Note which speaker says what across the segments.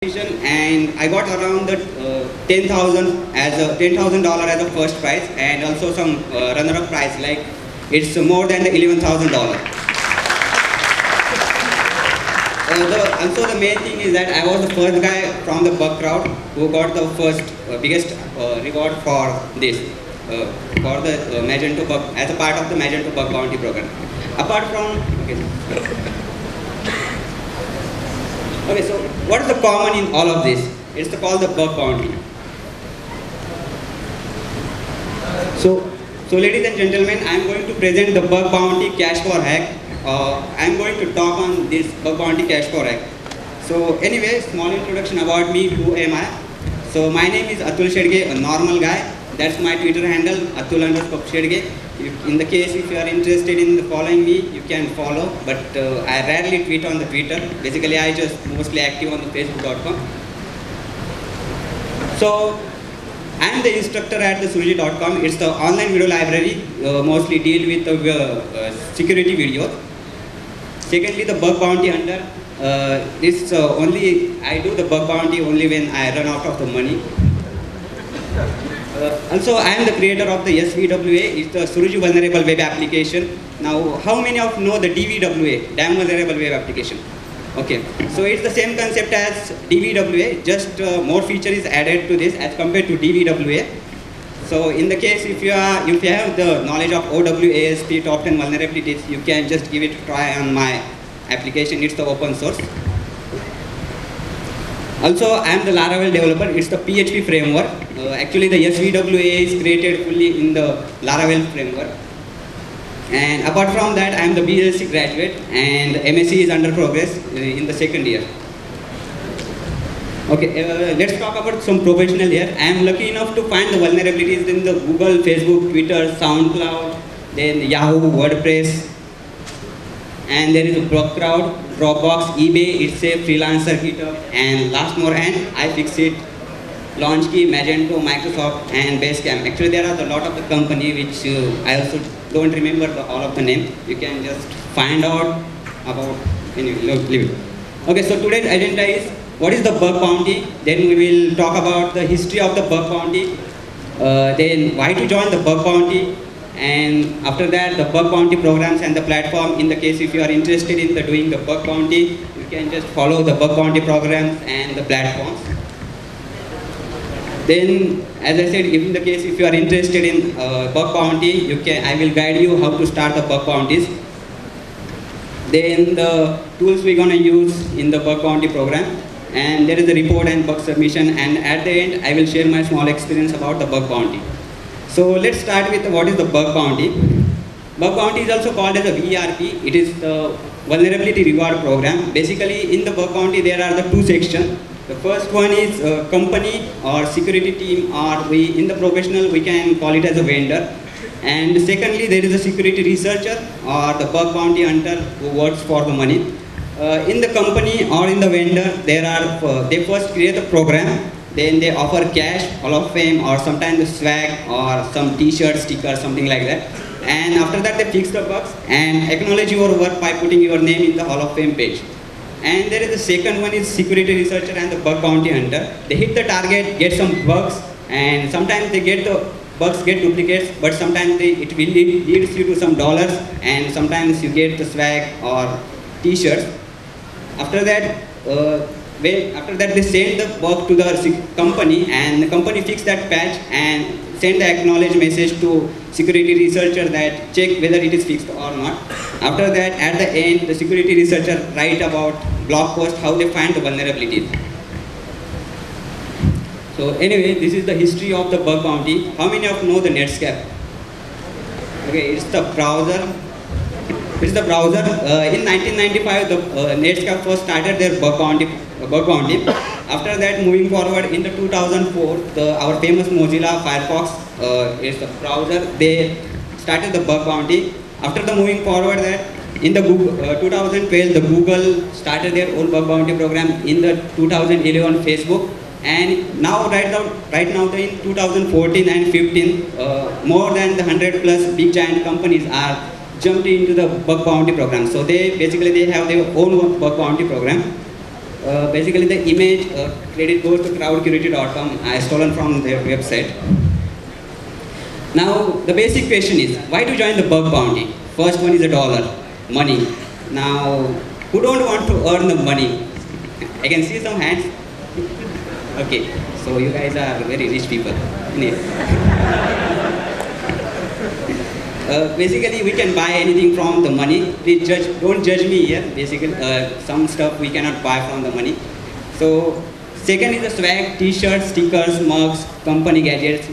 Speaker 1: and I got around the $10,000 as a first prize, and also some runner-up prize, like it's more than the $11,000. Also the main thing is that I was the first guy from the bug crowd who got the first biggest reward for this, for the Magento bug, as a part of the Magento bug bounty program. Apart from, okay, so what is the common in all of this? It's called the bug bounty. So ladies and gentlemen, I am going to present the bug bounty cash for hack. I am going to talk on this bug bounty cash for hack. So anyway, small introduction about me, who am I? So my name is Atul Shedge, a normal guy. That's my Twitter handle, Atul_Shedge. In the case if you are interested in following me, you can follow, but I rarely tweet on the Twitter. Basically, I just mostly active on the Facebook.com. So I am the instructor at the Suji.com. It's the online video library, mostly deal with the security videos. Secondly, the bug bounty hunter. I do the bug bounty only when I run out of the money. Also, I am the creator of the SVWA. It's the Suruju Vulnerable Web Application. Now, how many of you know the DVWA, Damn Vulnerable Web Application? Okay, so it's the same concept as DVWA, just more feature is added to this as compared to DVWA. So in the case if you have the knowledge of OWASP top 10 vulnerabilities, you can just give it a try on my application. It's the open source. Also, I am the Laravel developer. It's the PHP framework. Actually, the SVWA is created fully in the Laravel framework. And apart from that, I am the BSc graduate, and MSc is under progress in the second year. Okay, let's talk about some professional here. I am lucky enough to find the vulnerabilities in the Google, Facebook, Twitter, SoundCloud, then Yahoo, WordPress, and there is a Bugcrowd, Dropbox, eBay, it's a freelancer GitHub, and last more hand, iFixit, LaunchKey, Magento, Microsoft, and Basecamp. Actually, there are a lot of the company which I also don't remember all of the name. You can just find out about, leave it. Okay, so today's agenda is what is the bug bounty. Then we will talk about the history of the bug bounty. Then why to join the bug bounty. And after that, the bug bounty programs and the platform. In the case if you are interested in doing the bug bounty, you can just follow the bug bounty programs and the platforms. Then, as I said, in the case if you are interested in bug bounty, I will guide you how to start the bug bounties. Then the tools we're gonna use in the bug bounty program, and there is a report and bug submission, and at the end I will share my small experience about the bug bounty. So let's start with what is the bug bounty. Bug bounty is also called as a VRP. It is the vulnerability reward program. Basically, in the bug bounty there are the two sections. The first one is company or security team, or in the professional we can call it as a vendor. And secondly, there is a security researcher or the bug bounty hunter who works for the money. In the company or in the vendor, they first create a program. Then they offer cash, Hall of Fame, or sometimes the swag, or some t-shirt, sticker, something like that. And after that, they fix the bugs and acknowledge your work by putting your name in the Hall of Fame page. And there is the second one is security researcher and the bug bounty hunter. They hit the target, get some bugs, and sometimes they get the bugs get duplicates, but sometimes it will leads you to some dollars, and sometimes you get the swag or t-shirts. After that, they send the bug to the company, and the company fix that patch and send the acknowledge message to security researcher that check whether it is fixed or not. After that, at the end, the security researcher write about blog post how they find the vulnerabilities. So anyway, this is the history of the bug bounty. How many of you know the Netscape? Okay, it's the browser. In 1995, the Netscape first started their bug bounty. After that, moving forward, in the 2004, our famous Mozilla Firefox is the browser. They started the bug bounty. After the moving forward, that in the 2012, the Google started their own bug bounty program. In the 2011, Facebook, and now right now in 2014 and 15, more than the 100+ big giant companies are jumped into the bug bounty program. So they have their own bug bounty program. basically the image credit goes to crowdcurity.com. I stolen from their website. Now the basic question is, why to join the bug bounty? First one is $1, money. Now, who don't want to earn the money? I can see some hands. Okay, so you guys are very rich people. Basically, we can buy anything from the money. Please don't judge me here. Basically, some stuff we cannot buy from the money. So, second is the swag, t-shirts, stickers, mugs, company gadgets.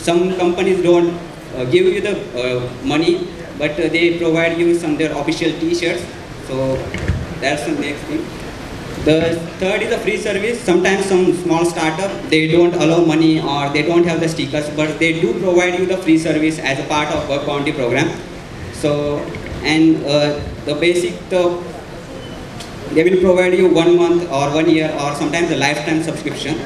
Speaker 1: Some companies don't give you the money, but they provide you some their official t-shirts. So, that's the next thing. The third is a free service. Sometimes some small startup, they don't allow money or they don't have the stickers, but they do provide you the free service as a part of bug bounty program. So, and the basic, they will provide you 1 month or 1 year or sometimes a lifetime subscription.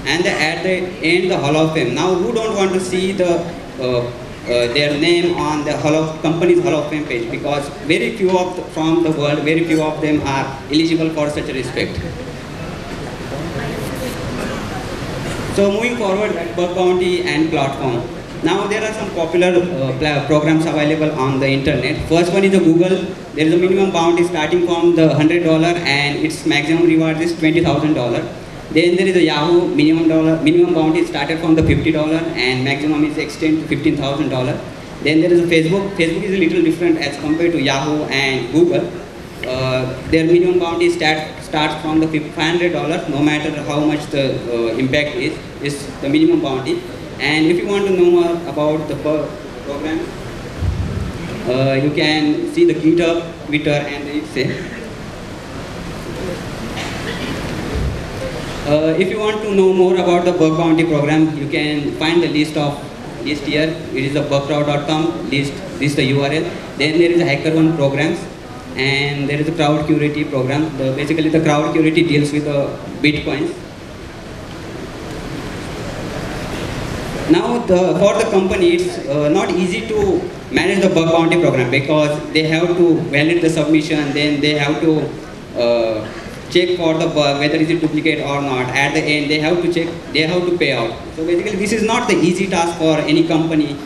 Speaker 1: And at the end, the Hall of Fame. Now, who don't want to see the their name on the company's Hall of Fame page, because very few from the world, very few of them are eligible for such a respect. So moving forward, bug bounty and platform. Now there are some popular programs available on the internet. First one is the Google. There is a minimum bounty starting from the $100 and its maximum reward is $20,000. Then there is a Yahoo, minimum bounty started from the $50 and maximum is extended to $15,000. Then there is a Facebook. Facebook is a little different as compared to Yahoo and Google. Their minimum bounty starts from the $500, no matter how much the impact is the minimum bounty. And if you want to know more about the program, you can see the GitHub, Twitter, and it's if you want to know more about the bug bounty program, you can find the list here. It is the bugcrowd.com list. This is the URL. Then there is a HackerOne programs, and there is a CrowdCurity program. Basically, the CrowdCurity deals with the bitcoins. Now, for the company, it's not easy to manage the bug bounty program because they have to validate the submission, then they have to check for the bug, whether is it duplicate or not. At the end, they have to check, they have to pay out. So basically, this is not the easy task for any company.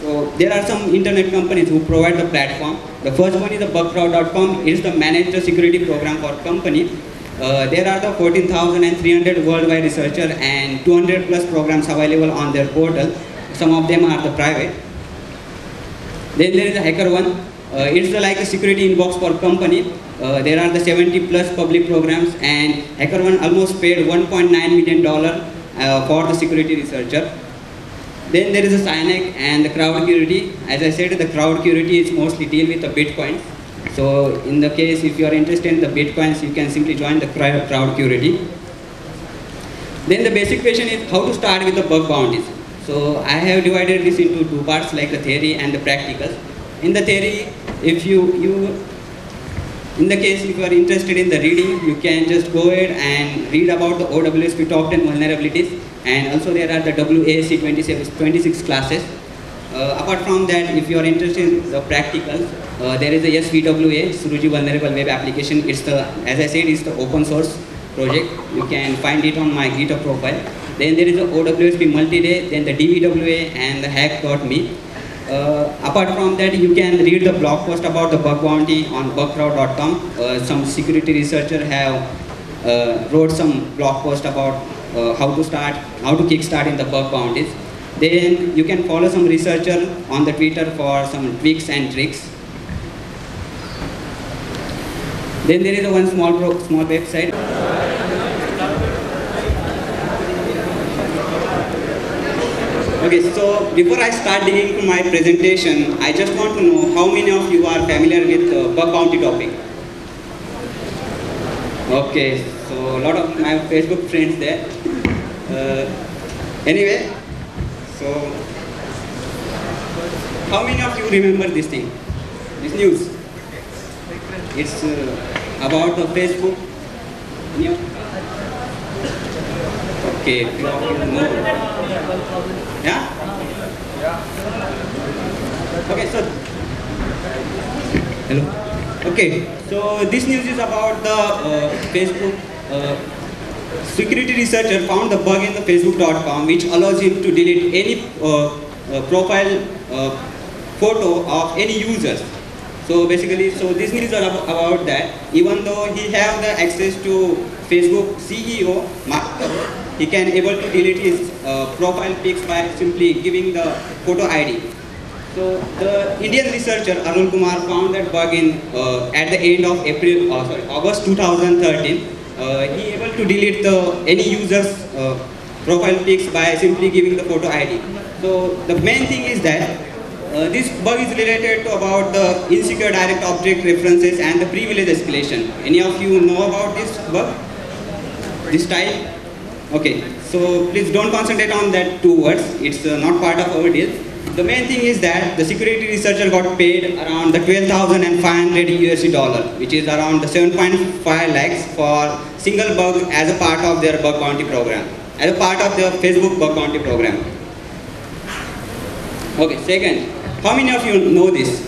Speaker 1: So there are some internet companies who provide the platform. The first one is the bugcrowd.com. It is the managed security program for company. There are the 14,300 worldwide researchers and 200 plus programs available on their portal. Some of them are the private. Then there is a HackerOne. It's like a security inbox for company. There are the 70 plus public programs, and HackerOne almost paid $1.9 million for the security researcher. Then there is a Cynic and the CrowdCurity. As I said, the CrowdCurity is mostly deal with the bitcoins. So in the case, if you are interested in the bitcoins, you can simply join the CrowdCurity. Then the basic question is how to start with the bug bounties. So I have divided this into two parts, like the theory and the practicals. In the theory, if in the case if you are interested in the reading, you can just go ahead and read about the OWSP top 10 vulnerabilities, and also there are the WASC 26 classes. Apart from that, if you are interested in the practicals, there is a SVWA, Suruji Vulnerable Web Application. It's the, as I said, it's the open source project. You can find it on my GitHub profile. Then there is the OWSP multi-day, then the DVWA and the hack.me. Apart from that, you can read the blog post about the bug bounty on bugcrowd.com. Some security researchers have wrote some blog post about how to kickstart in the bug bounties. Then you can follow some researcher on the Twitter for some tweaks and tricks. Then there is one small website. Okay, so before I start digging into my presentation, I just want to know how many of you are familiar with the bug bounty topic. Okay, so a lot of my Facebook friends there. Anyway, so how many of you remember this thing, this news? It's about the Facebook news. Okay, few of you know. Yeah? Okay, so hello. Okay, so this news is about the Facebook. Security researcher found the bug in the Facebook.com which allows him to delete any profile photo of any users. So basically, so this news is about that. Even though he have the access to Facebook CEO, he can able to delete his profile pics by simply giving the photo ID. So the Indian researcher Arul Kumar found that bug in at the end of August 2013. He able to delete any user's profile pics by simply giving the photo ID. So the main thing is that this bug is related to about the insecure direct object references and the privilege escalation. Any of you know about this bug? This type? Okay, so please don't concentrate on that two words. It's not part of our deal. The main thing is that the security researcher got paid around the $12,500 which is around the 7.5 lakhs for single bug as a part of their bug bounty program, as a part of the Facebook bug bounty program. Okay, second, how many of you know this?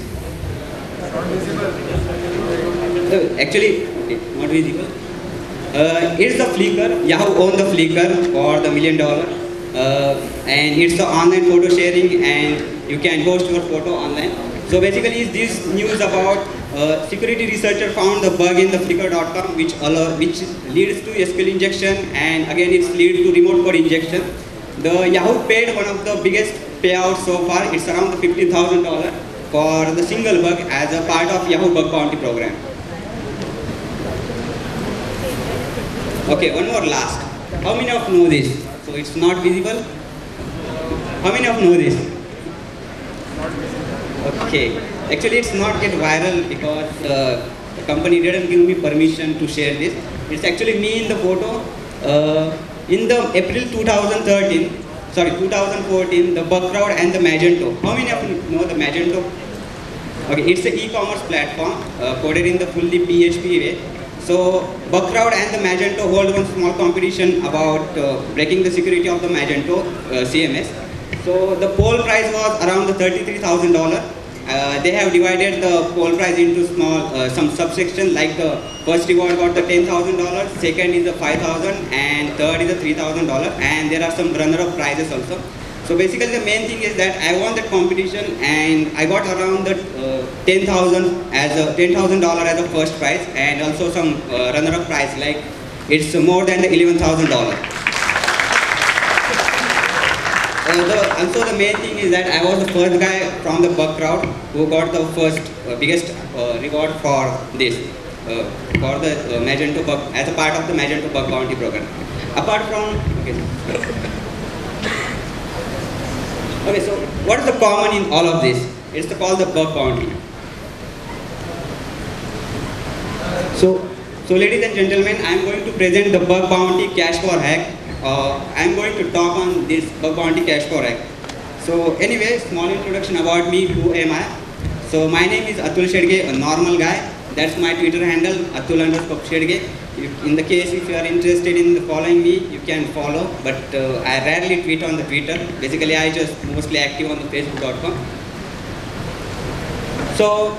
Speaker 1: Actually, okay, not visible. It's the Flickr. Yahoo owned the Flickr for the $1 million. And it's the online photo sharing and you can post your photo online. So basically this news about security researcher found the bug in the Flickr.com which leads to SQL injection and again it leads to remote code injection. The Yahoo paid one of the biggest payouts so far. It's around the $50,000 for the single bug as a part of Yahoo bug bounty program. Okay, one more last. How many of you know this? So it's not visible. How many of you know this? Okay. Actually, it's not get viral because the company didn't give me permission to share this. It's actually me in the photo. In the April 2014, the Bugcrowd and the Magento. How many of you know the Magento? Okay, it's an e-commerce platform coded in the fully PHP way. So Bugcrowd and the Magento hold one small competition about breaking the security of the Magento CMS. So the poll price was around the $33,000. They have divided the poll price into small some subsection, like the first reward got the $10,000, second is the $5,000, and third is the $3,000, and there are some runner-up prizes also. So basically the main thing is that I won that competition and I got around the $10,000 as a first prize and also some runner-up prize, like it's more than the $11,000. Also the main thing is that I was the first guy from the bug crowd who got the first biggest reward for this, for the Magento bug, as a part of the Magento bug bounty program. Apart from, okay, so what is the common in all of this? It's called the bug bounty. So ladies and gentlemen, I am going to present the bug bounty cash for hack. I am going to talk on this bug bounty cash for hack. So anyway, small introduction about me, who am I? So my name is Atul Shedge, a normal guy. That's my Twitter handle, Atul_Shedge. In the case if you are interested in following me, you can follow, but I rarely tweet on the Twitter. Basically I just mostly active on the Facebook.com. So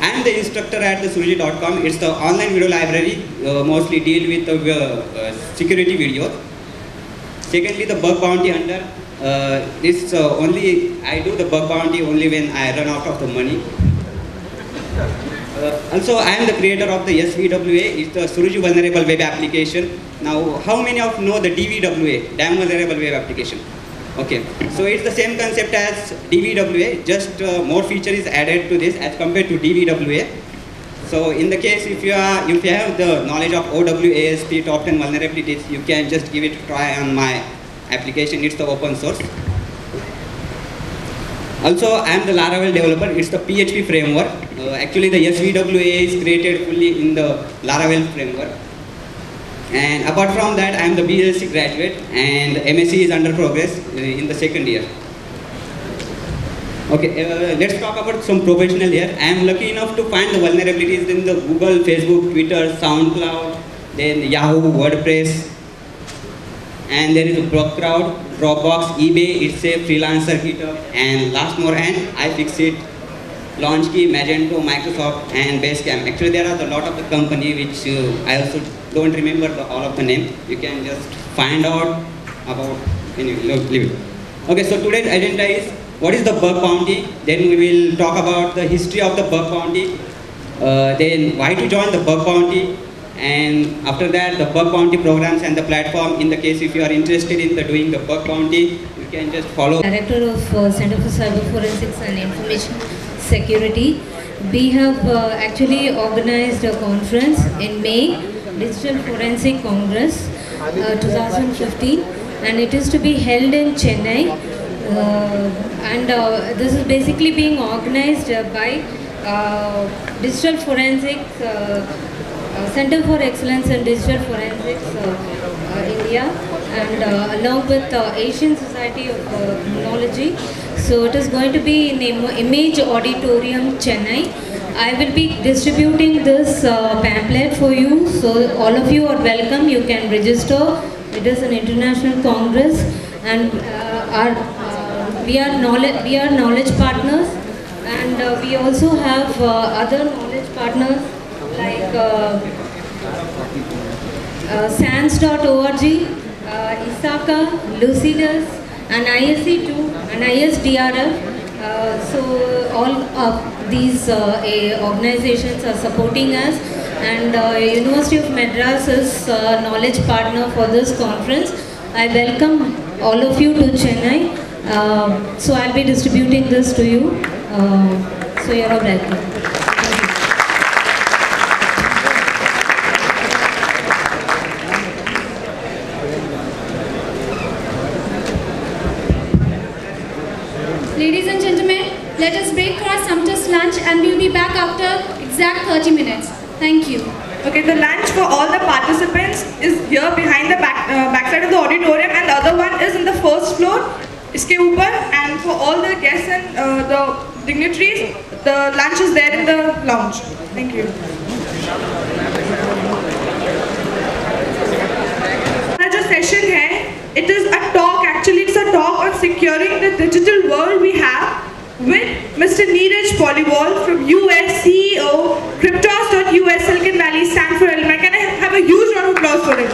Speaker 1: I am the instructor at the Suruji.com. It's the online video library, mostly deal with the security videos. Secondly, the bug bounty hunter. I do the bug bounty only when I run out of the money. Also, I am the creator of the SVWA. It's the Suruji Vulnerable Web Application. Now, how many of you know the DVWA, Damn Vulnerable Web Application? Okay, so it's the same concept as DVWA, just more feature is added to this as compared to DVWA. So in the case if you have the knowledge of OWASP top 10 vulnerabilities, you can just give it a try on my application. It's the open source. Also, I am the Laravel developer. It's the PHP framework. Actually, the SVWA is created fully in the Laravel framework. And apart from that, I am the BSc graduate and MSc is under progress in the second year. Okay, let's talk about some professional here. I am lucky enough to find the vulnerabilities in the Google, Facebook, Twitter, SoundCloud, then Yahoo, WordPress, and there is a Bugcrowd, Dropbox, eBay, it's a freelancer GitHub, and last more and iFixit, LaunchKey, Magento, Microsoft, and Basecamp. Actually, there are a lot of the company which I also don't remember all of the name. You can just find out about. Leave it. Okay, so today's agenda is what is the bug bounty. Then we will talk about the history of the bug bounty. Then why to join the bug bounty. And after that, the bug bounty programs and the platform. In the case if you are interested in doing the bug bounty, you can just follow.
Speaker 2: Director of Center for Cyber Forensics and Information Security. We have actually organized a conference in May, Digital Forensic Congress 2015, and it is to be held in Chennai. This is basically being organized by Digital Forensics Center for Excellence in Digital Forensics India, and along with Asian Society of Criminology. So it is going to be in Image Auditorium, Chennai. I will be distributing this pamphlet for you, so all of you are welcome. You can register. It is an international congress, and we are knowledge partners, and we also have other knowledge partners like SANS.org, ISACA, Lucidus, and ISC2 and ISDRF. So all of these organizations are supporting us, and University of Madras is knowledge partner for this conference. I welcome all of you to Chennai. So I'll be distributing this to you. So you're all welcome.
Speaker 3: Ladies and gentlemen, let us break for our sumptuous lunch, and we'll be back after exact 30 minutes. Thank you.
Speaker 4: Okay, the lunch for all the participants is here behind the backside of the auditorium, and the other one is in the first floor, iske upar, and for all the guests and the dignitaries, the lunch is there in the lounge. Thank you. जो session है, it is a talk, actually it's a talk on securing the digital world we have with Mr. Neeraj Poliwal from US, CEO, Cryptos.us, Silicon Valley, Stanford alumni. Can I have a huge round of applause for him?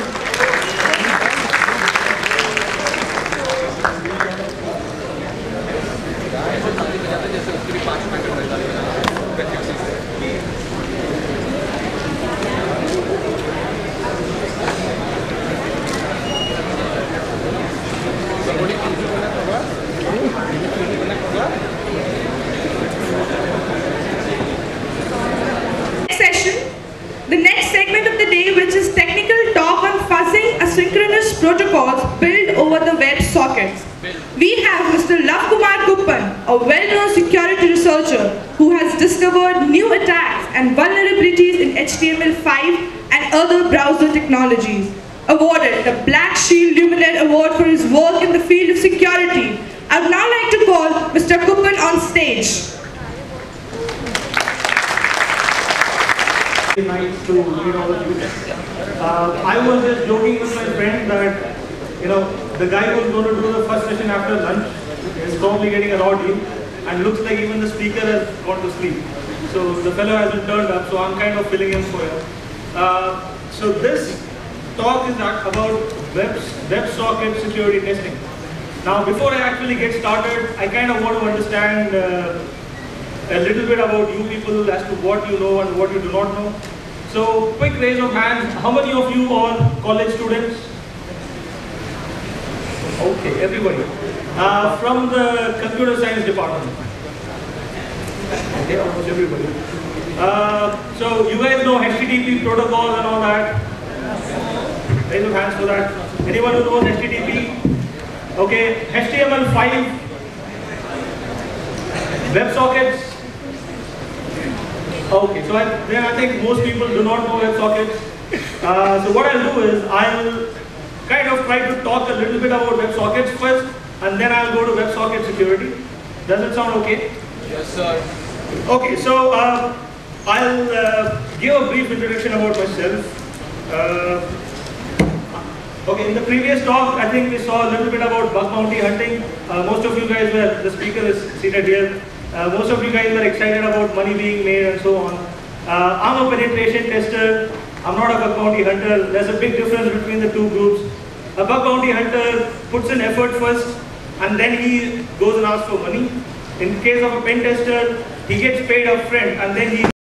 Speaker 4: Protocols built over the web sockets. We have Mr. A well-known security researcher who has discovered new attacks and vulnerabilities in HTML5 and other browser technologies. Awarded the Black Shield Luminaire Award for his work in the field of security. I would now like to call Mr. Kuppan on stage.
Speaker 5: Nice to meet all of you. I was just joking with my friend that, the guy who's going to do the first session after lunch is probably getting a raw deal, and looks like even the speaker has gone to sleep. So the fellow hasn't turned up, so I'm kind of filling in for him. So this talk is about WebSocket security testing. Now, before I actually get started, I kind of want to understand a little bit about you people as to what you know and what you do not know. So, quick raise of hands. How many of you are college students? Okay, everybody. From the computer science department. Okay, almost everybody. So, you guys know HTTP protocols and all that? Raise of hands for that. Anyone who knows HTTP? Okay, HTML5, WebSockets. Okay, so then I think most people do not know WebSockets. So what I'll do is I'll kind of try to talk a little bit about WebSockets first, and then I'll go to WebSocket security. Does it sound okay?
Speaker 6: Yes, sir.
Speaker 5: Okay, so I'll give a brief introduction about myself. Okay, in the previous talk, I think we saw a little bit about bug bounty hunting. Most of you guys were, the speaker is seated here. Most of you guys were excited about money being made and so on. I'm a penetration tester. I'm not a bug bounty hunter. There's a big difference between the two groups. A bug bounty hunter puts in effort first and then he goes and asks for money. In case of a pen tester, he gets paid up front and then he